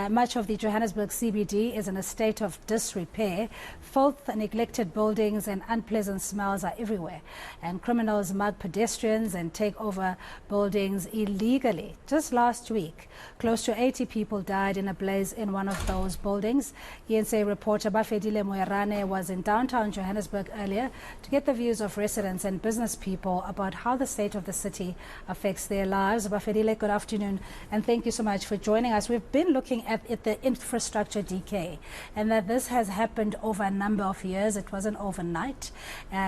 Much of the Johannesburg CBD is in a state of disrepair. Filth, neglected buildings and unpleasant smells are everywhere. And criminals mug pedestrians and take over buildings illegally. Just last week, close to 80 people died in a blaze in one of those buildings. eNCA reporter Bafedile Moerane was in downtown Johannesburg earlier to get the views of residents and business people about how the state of the city affects their lives. Bafedile, good afternoon, and thank you so much for joining us. We've been looking at the infrastructure decay, and that this has happened over a number of years. It wasn't overnight,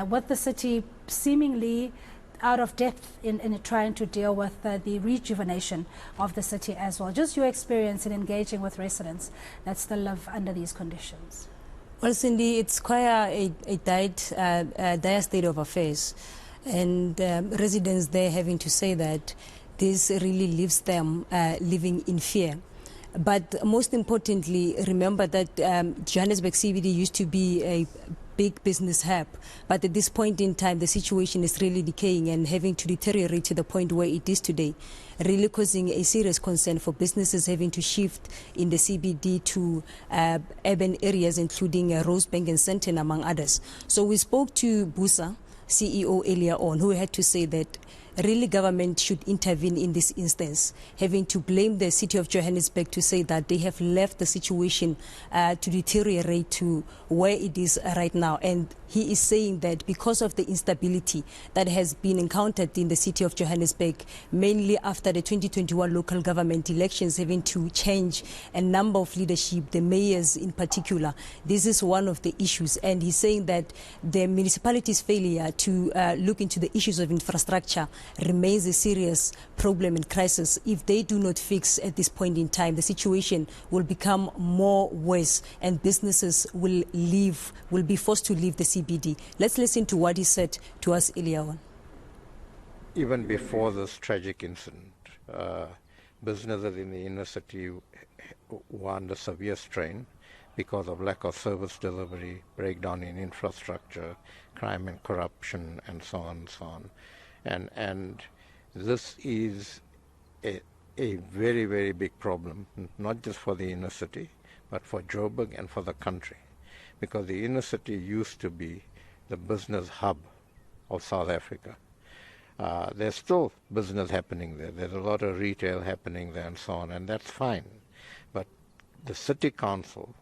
with the city seemingly out of depth in trying to deal with the rejuvenation of the city as well. Just your experience in engaging with residents that still live under these conditions. Well, Cindy, it's quite a dire state of affairs, and residents there having to say that this really leaves them living in fear. But most importantly, remember that Johannesburg CBD used to be a big business hub, but at this point in time the situation is really decaying and having to deteriorate to the point where it is today, really causing a serious concern for businesses having to shift in the CBD to urban areas including Rosebank and Sandton, among others. So we spoke to Busa, CEO, earlier on, who had to say that really government should intervene in this instance, having to blame the city of Johannesburg to say that they have left the situation to deteriorate to where it is right now. And he is saying that because of the instability that has been encountered in the city of Johannesburg, mainly after the 2021 local government elections having to change a number of leadership, the mayors in particular, this is one of the issues. And he's saying that the municipality's failure to look into the issues of infrastructure remains a serious problem and crisis. If they do not fix at this point in time, the situation will become more worse and businesses will be forced to leave the CBD. Let's listen to what he said to us earlier on. Even before this tragic incident, businesses in the inner city were under severe strain because of lack of service delivery, breakdown in infrastructure, crime and corruption, and so on and so on. And this is a very, very big problem, not just for the inner city, but for Joburg and for the country. Because the inner city used to be the business hub of South Africa. There's still business happening there. There's a lot of retail happening there and so on, and that's fine. But the city council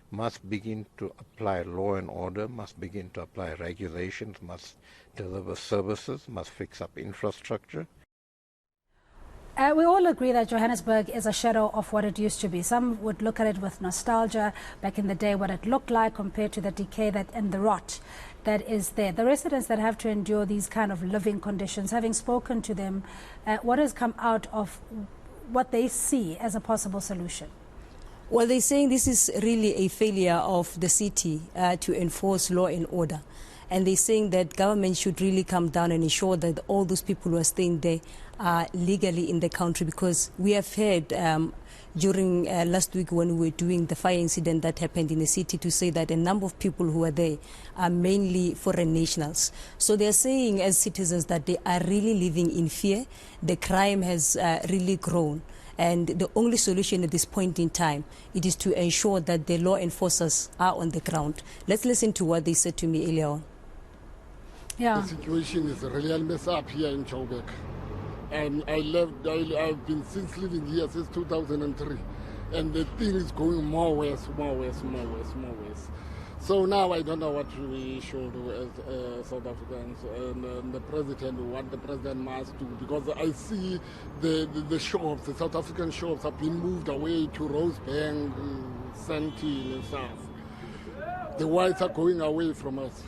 must begin to apply law and order, must begin to apply regulations, must deliver services, must fix up infrastructure. We all agree that Johannesburg is a shadow of what it used to be. Some would look at it with nostalgia, back in the day, what it looked like compared to the decay and the rot that is there. The residents that have to endure these kind of living conditions, having spoken to them, what has come out of what they see as a possible solution? Well, they're saying this is really a failure of the city to enforce law and order. And they're saying that government should really come down and ensure that all those people who are staying there are legally in the country, because we have heard during last week when we were doing the fire incident that happened in the city to say that a number of people who are there are mainly foreign nationals. So they're saying as citizens that they are really living in fear. The crime has really grown. And the only solution at this point in time, it is to ensure that the law enforcers are on the ground. Let's listen to what they said to me earlier on. Yeah. The situation is really messed up here in Joburg. And I've been since living here since 2003. And the thing is going more worse. So now I don't know what we should do as South Africans, and the president, what the president must do, because I see the shops, the South African shops have been moved away to Rosebank, Sandton and stuff. The whites are going away from us.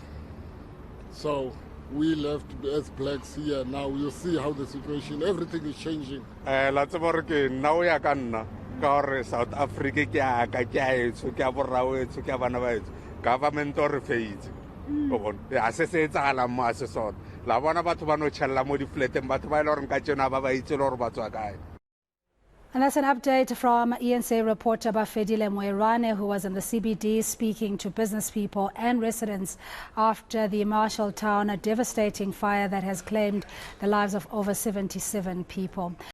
So we left as blacks here. Now you see how the situation, everything is changing. South Africa government or faith. And that's an update from eNCA reporter Bafedile Moerane, who was in the CBD speaking to business people and residents after the Marshalltown, a devastating fire that has claimed the lives of over 77 people.